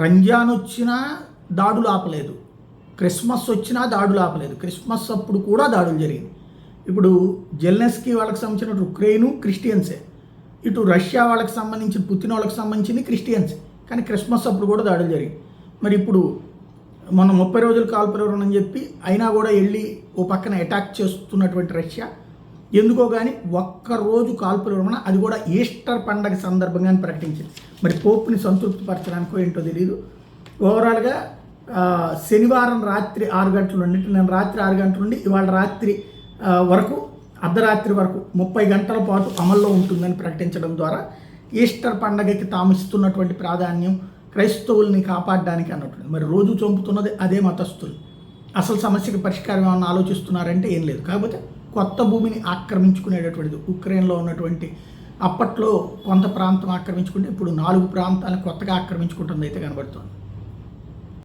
రంజాన్ వచ్చినా దాడులు ఆపలేదు, క్రిస్మస్ వచ్చినా దాడులు ఆపలేదు. క్రిస్మస్ అప్పుడు కూడా దాడులు జరిగింది. ఇప్పుడు జెలెన్స్కీ వాళ్ళకి సంబంధించిన ఉక్రెయిన్ క్రిస్టియన్సే, ఇటు రష్యా వాళ్ళకి సంబంధించిన పుతిన్ వాళ్ళకి సంబంధించింది క్రిస్టియన్సే, కానీ క్రిస్మస్ అప్పుడు కూడా దాడులు జరిగింది. మరి ఇప్పుడు మొన్న 30 రోజులు కాల్పులు అని చెప్పి అయినా కూడా వెళ్ళి ఓ పక్కన అటాక్ చేస్తున్నటువంటి రష్యా ఎందుకో కానీ ఒక్కరోజు కాల్పులు విరమణ, అది కూడా ఈస్టర్ పండగ సందర్భంగానే ప్రకటించింది. మరి పోపుని సంతృప్తిపరచడానికో ఏంటో తెలియదు. ఓవరాల్గా శనివారం రాత్రి 6 గంటల నుండి, నేను రాత్రి 6 గంటల నుండి ఇవాళ రాత్రి వరకు, అర్ధరాత్రి వరకు 30 గంటల పాటు అమల్లో ఉంటుందని ప్రకటించడం ద్వారా ఈస్టర్ పండగకి తాము ఇస్తున్నటువంటి ప్రాధాన్యం క్రైస్తవుల్ని కాపాడడానికి అన్నట్టు. మరి రోజు చంపుతున్నది అదే మతస్థులు. అసలు సమస్యకి పరిష్కారం ఏమన్నా ఆలోచిస్తున్నారంటే ఏం లేదు. కాకపోతే కొత్త భూమిని ఆక్రమించుకునేటటువంటిది ఉక్రెయిన్లో ఉన్నటువంటి, అప్పట్లో కొంత ప్రాంతం ఆక్రమించుకుంటే ఇప్పుడు 4 ప్రాంతాలను కొత్తగా ఆక్రమించుకుంటుంది అయితే కనబడుతుంది.